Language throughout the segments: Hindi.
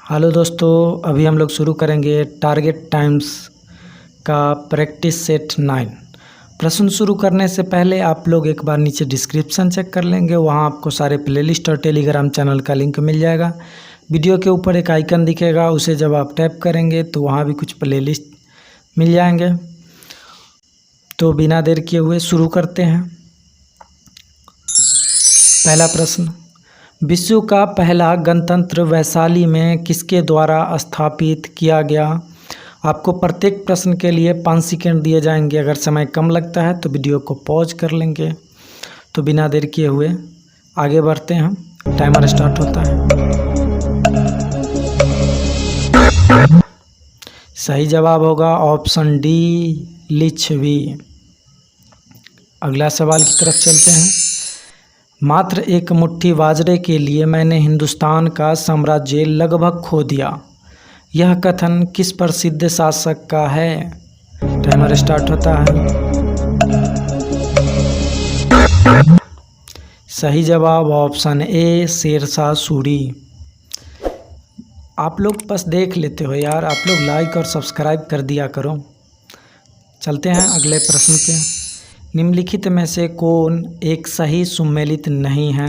हेलो दोस्तों, अभी हम लोग शुरू करेंगे टारगेट टाइम्स का प्रैक्टिस सेट 9। प्रश्न शुरू करने से पहले आप लोग एक बार नीचे डिस्क्रिप्शन चेक कर लेंगे। वहाँ आपको सारे प्लेलिस्ट और टेलीग्राम चैनल का लिंक मिल जाएगा। वीडियो के ऊपर एक आइकन दिखेगा, उसे जब आप टैप करेंगे तो वहाँ भी कुछ प्लेलिस्ट मिल जाएंगे। तो बिना देर किए हुए शुरू करते हैं। पहला प्रश्न, विश्व का पहला गणतंत्र वैशाली में किसके द्वारा स्थापित किया गया? आपको प्रत्येक प्रश्न के लिए 5 सेकंड दिए जाएंगे। अगर समय कम लगता है तो वीडियो को पॉज कर लेंगे। तो बिना देर किए हुए आगे बढ़ते हैं। टाइमर स्टार्ट होता है। सही जवाब होगा ऑप्शन डी, लिच्छवी। अगला सवाल की तरफ चलते हैं। मात्र एक मुट्ठी बाजरे के लिए मैंने हिंदुस्तान का साम्राज्य लगभग खो दिया। यह कथन किस प्रसिद्ध शासक का है? टाइमर स्टार्ट होता है। सही जवाब ऑप्शन ए, शेरशाह सूरी। आप लोग बस देख लेते हो यार, आप लोग लाइक और सब्सक्राइब कर दिया करो। चलते हैं अगले प्रश्न पे। निम्नलिखित में से कौन एक सही सुमेलित नहीं है?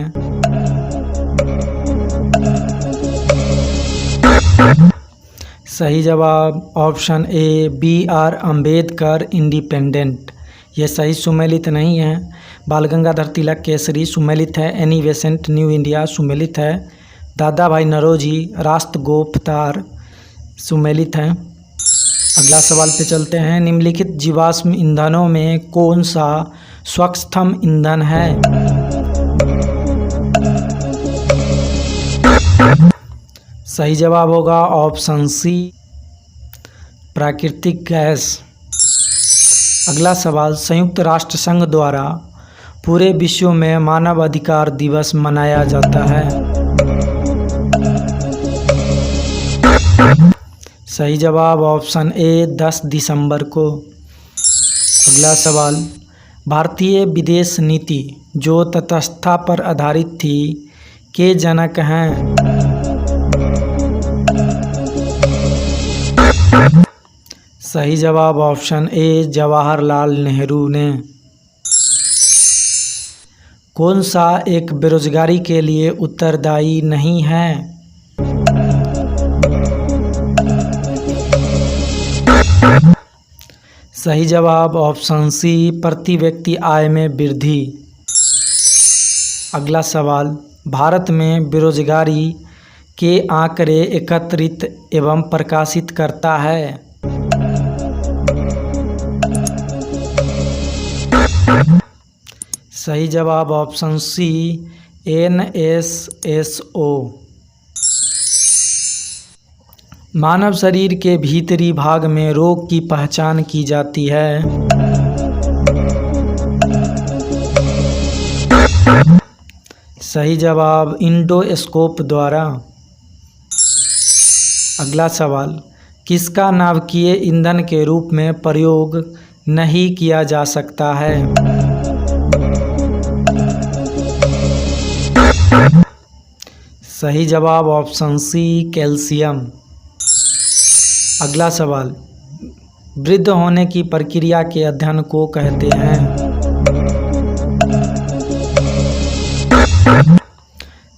सही जवाब option A, B.R. Ambedkar independent. यह सही सुमेलित नहीं है। बाल गंगाधर तिलक केसरी सुमेलित है। एनी बेसेंट न्यू इंडिया सुमेलित है। दादा भाई नौरोजी राष्ट्रगोपतार सुमेलित है। अगला सवाल पे चलते हैं। निम्नलिखित जीवाश्म ईंधनों में कौन सा स्वच्छतम ईंधन है? सही जवाब होगा ऑप्शन सी, प्राकृतिक गैस। अगला सवाल, संयुक्त राष्ट्र संघ द्वारा पूरे विश्व में मानव अधिकार दिवस मनाया जाता है। सही जवाब ऑप्शन ए, 10 दिसंबर को। अगला सवाल, भारतीय विदेश नीति जो तटस्थता पर आधारित थी के जनक हैं? सही जवाब ऑप्शन ए, जवाहरलाल नेहरू ने। कौन सा एक बेरोजगारी के लिए उत्तरदायी नहीं है? सही जवाब ऑप्शन सी, प्रति व्यक्ति आय में वृद्धि। अगला सवाल, भारत में बेरोजगारी के आंकड़े एकत्रित एवं प्रकाशित करता है। सही जवाब ऑप्शन सी, NSSO। मानव शरीर के भीतरी भाग में रोग की पहचान की जाती है। सही जवाब इंडोस्कोप द्वारा। अगला सवाल, किसका नाभिकीय ईंधन के रूप में प्रयोग नहीं किया जा सकता है? सही जवाब ऑप्शन सी, कैल्शियम। अगला सवाल, वृद्ध होने की प्रक्रिया के अध्ययन को कहते हैं?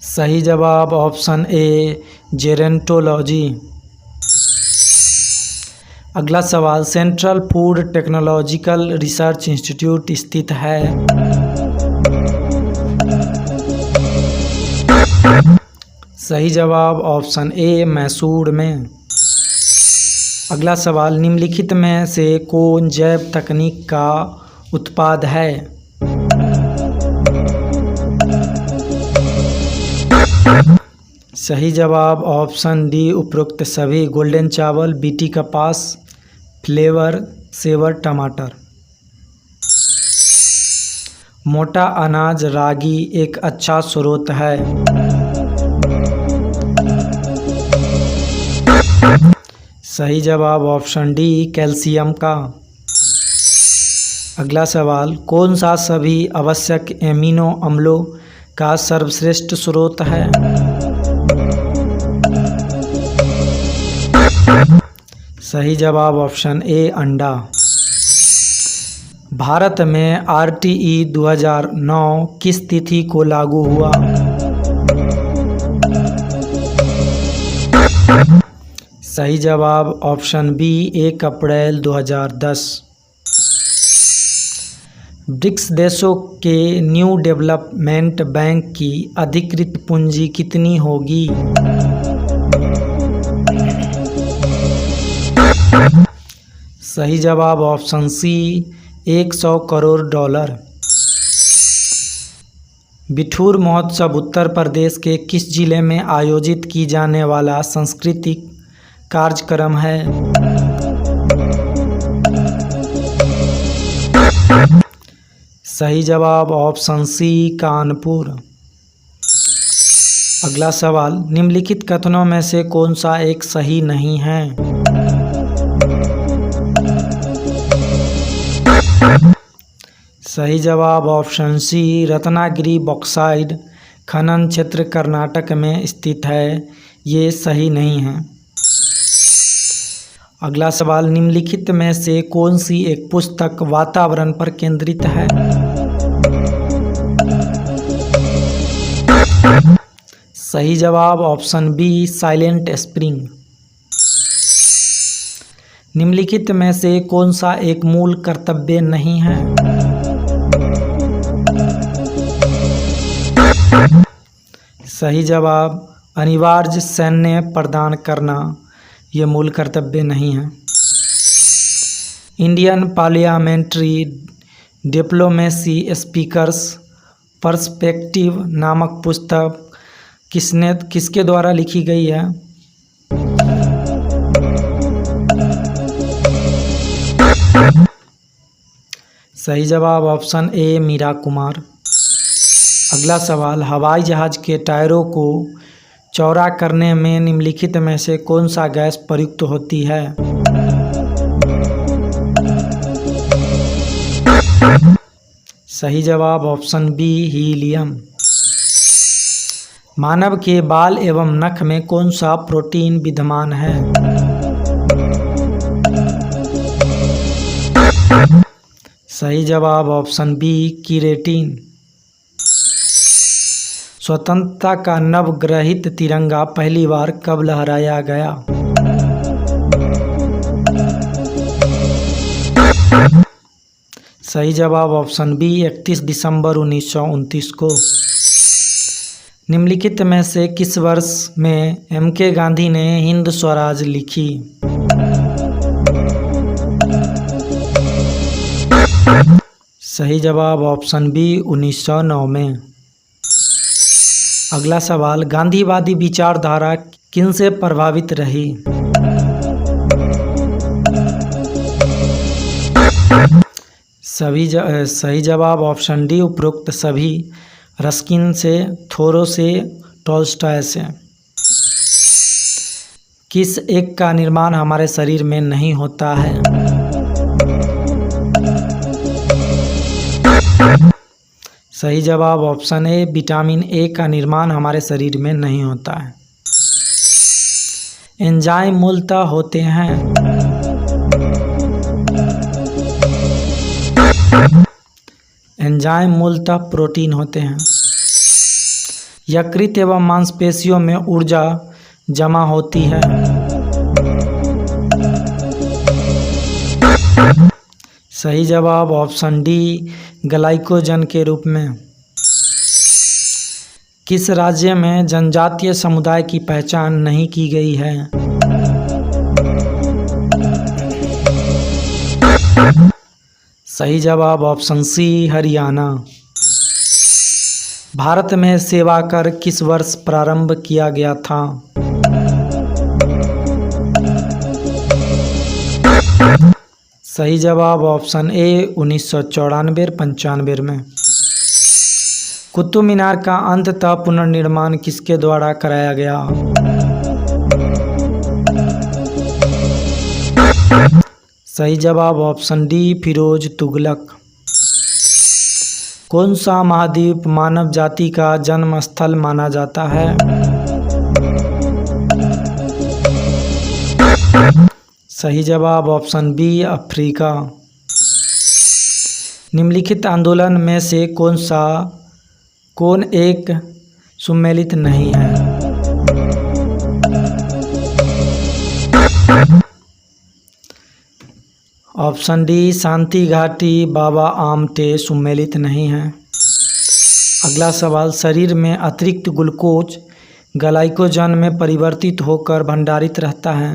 सही जवाब ऑप्शन ए, जेरोंटोलॉजी। अगला सवाल, central food technological research institute स्थित है? सही जवाब ऑप्शन ए, मैसूर में। अगला सवाल, निम्नलिखित में से कौन जैव तकनीक का उत्पाद है? सही जवाब ऑप्शन डी, उपरोक्त सभी। गोल्डन चावल, बीटी कपास, फ्लेवर सेवर टमाटर। मोटा अनाज रागी एक अच्छा स्रोत है। सही जवाब ऑप्शन डी, कैल्शियम का। अगला सवाल, कौन सा सभी आवश्यक एमिनो अम्लों का सर्वश्रेष्ठ स्रोत है? सही जवाब ऑप्शन ए अंडा। भारत में RTE 2009 किस तिथि को लागू हुआ? सही जवाब ऑप्शन बी 1 अप्रैल 2010। ब्रिक्स देशों के न्यू डेवलपमेंट बैंक की अधिकृत पूंजी कितनी होगी? सही जवाब option C 100 crore dollar. Bithoor महोत्सव उत्तर प्रदेश के किस जिले में आयोजित की जाने वाला सांस्कृतिक कार्यक्रम है? सही जवाब ऑप्शन सी कानपुर। अगला सवाल, निम्नलिखित कथनों में से कौन सा एक सही नहीं है? सही जवाब ऑप्शन सी रत्नागिरी बॉक्साइट खनन क्षेत्र कर्नाटक में स्थित है, ये सही नहीं है। अगला सवाल, निम्नलिखित में से कौन सी एक पुस्तक वातावरण पर केंद्रित है? सही जवाब ऑप्शन बी साइलेंट स्प्रिंग। निम्नलिखित में से कौन सा एक मूल कर्तव्य नहीं है? सही जवाब अनिवार्य सैन्य प्रदान करना, ये मूल कर्तव्य नहीं है। Indian parliamentary diplomacy speakers perspective नामक पुस्तक किसके द्वारा लिखी गई है? सही जवाब ऑप्शन ए मीरा कुमार। अगला सवाल, हवाई जहाज के टायरों को चौड़ा करने में निम्नलिखित में से कौन सा गैस प्रयुक्त होती है? सही जवाब ऑप्शन बी हीलियम। मानव के बाल एवं नख में कौन सा प्रोटीन विद्यमान है? सही जवाब ऑप्शन बी कीरेटिन। स्वतंत्रता का नवग्रहित तिरंगा पहली बार कब लहराया गया? सही जवाब ऑप्शन बी 31 दिसंबर 1929 को। निम्नलिखित में से किस वर्ष में MK गांधी ने हिंद स्वराज लिखी? सही जवाब ऑप्शन बी 1909 में। अगला सवाल, गांधीवादी विचारधारा किनसे प्रभावित रही? सही जवाब ऑप्शन डी उपरोक्त सभी, रस्किन से, थोरो से, टॉल्स्टॉय से। किस एक का निर्माण हमारे शरीर में नहीं होता है? सही जवाब ऑप्शन ए विटामिन ए का निर्माण हमारे शरीर में नहीं होता है। एंजाइम मूलतः होते हैं। एंजाइम मूलतः प्रोटीन होते हैं। यकृत एवं मांसपेशियों में ऊर्जा जमा होती है। सही जवाब ऑप्शन डी ग्लाइकोजन के रूप में। किस राज्य में जनजातीय समुदाय की पहचान नहीं की गई है? सही जवाब ऑप्शन सी हरियाणा। भारत में सेवा कर किस वर्ष प्रारंभ किया गया था? सही जवाब ऑप्शन ए 1994-95 में। कुतुब मीनार का अंततः पुनर्निर्माण किसके द्वारा कराया गया? सही जवाब ऑप्शन डी फिरोज तुगलक। कौन सा महाद्वीप मानव जाति का जन्म स्थल माना जाता है? सही जवाब ऑप्शन बी अफ्रीका। निम्नलिखित आंदोलन में से कौन एक सम्मिलित नहीं है? ऑप्शन डी शांति घाटी बाबा आमटे सम्मिलित नहीं है। अगला सवाल, शरीर में अतिरिक्त ग्लूकोज ग्लाइकोजन में परिवर्तित होकर भंडारित रहता है।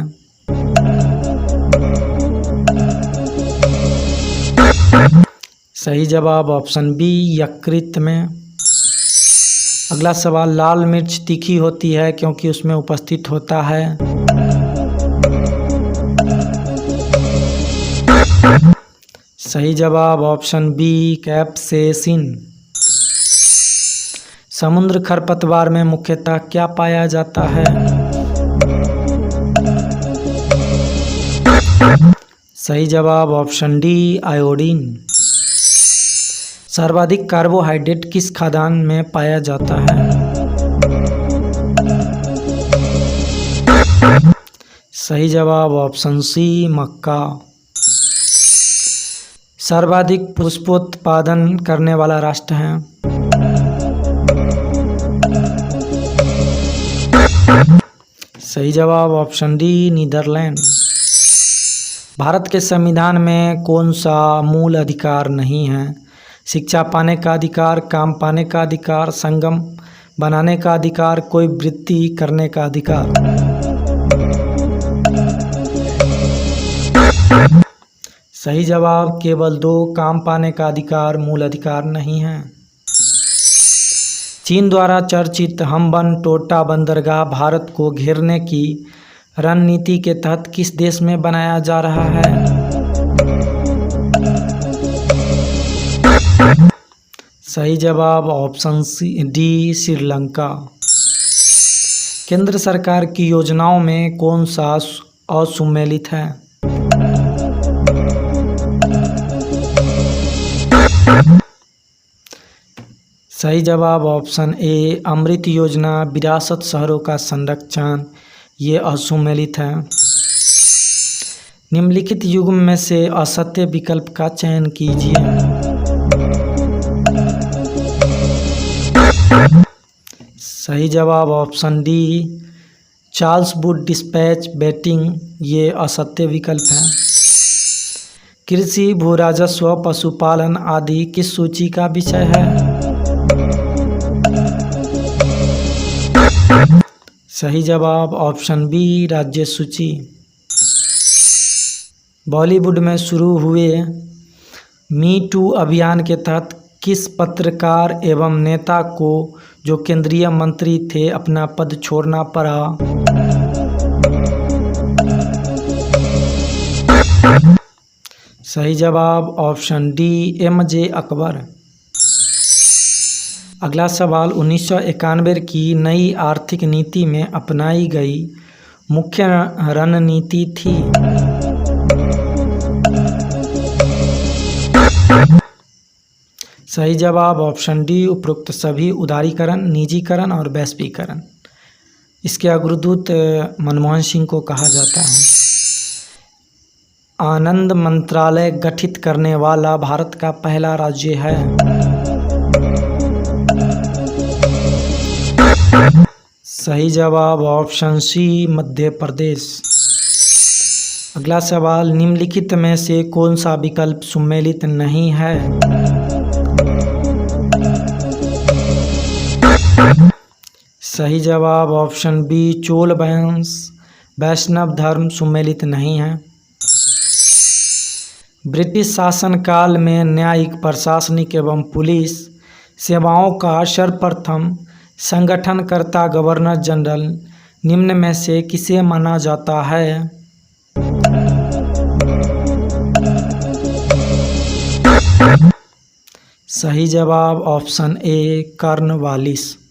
सही जवाब ऑप्शन बी यकृत में। अगला सवाल, लाल मिर्च तीखी होती है क्योंकि उसमें उपस्थित होता है। सही जवाब ऑप्शन बी कैप्सेसिन। समुद्र खरपतवार में मुख्यतः क्या पाया जाता है? सही जवाब ऑप्शन डी आयोडीन। सर्वाधिक कार्बोहाइड्रेट किस खाद्यान्न में पाया जाता है? सही जवाब ऑप्शन सी मक्का। सर्वाधिक पुष्पोत्पादन करने वाला राष्ट्र है? सही जवाब ऑप्शन डी नीदरलैंड। भारत के संविधान में कौन सा मूल अधिकार नहीं है? शिक्षा पाने का अधिकार, काम पाने का अधिकार, संगम बनाने का अधिकार, कोई वृत्ति करने का अधिकार। सही जवाब केवल 2, काम पाने का अधिकार मूल अधिकार नहीं है। चीन द्वारा चर्चित हम्बनटोटा बंदरगाह भारत को घेरने की रणनीति के तहत किस देश में बनाया जा रहा है? सही जवाब ऑप्शन डी श्रीलंका। केंद्र सरकार की योजनाओं में कौन सा असम्मिलित है? सही जवाब ऑप्शन ए अमृत योजना, विरासत शहरों का संरक्षण, ये असम्मिलित है। निम्नलिखित युग्म में से असत्य विकल्प का चयन कीजिए। सही जवाब option D Charles Wood dispatch बेटिंग, ये असत्य विकल्प है। कृषि, भू राजस्व, पशुपालन आदि किस सूची का विषय है? सही जवाब ऑप्शन बी राज्य सूची। बॉलीवुड में शुरू हुए मी टू अभियान के तहत किस पत्रकार एवं नेता को जो केंद्रीय मंत्री थे अपना पद छोड़ना पड़ा? सही जवाब ऑप्शन डी एम.जे. अकबर। अगला सवाल, 1991 की नई आर्थिक नीति में अपनाई गई मुख्य रणनीति थी? सही जवाब ऑप्शन डी उपरोक्त सभी उदारीकरण, निजीकरण और वैश्वीकरण। इसके अग्रदूत मनमोहन सिंह को कहा जाता है। आनंद मंत्रालय गठित करने वाला भारत का पहला राज्य है? सही जवाब ऑप्शन सी मध्य प्रदेश। अगला सवाल, निम्नलिखित में से कौन सा विकल्प सम्मिलित नहीं है? सही जवाब ऑप्शन बी चोल वंश, वैष्णव धर्म सम्मिलित नहीं है। ब्रिटिश शासनकाल में न्यायिक, प्रशासनिक एवं पुलिस सेवाओं का सर्वप्रथम संगठनकर्ता गवर्नर जनरल निम्न में से किसे माना जाता है? सही जवाब ऑप्शन ए कॉर्नवालिस।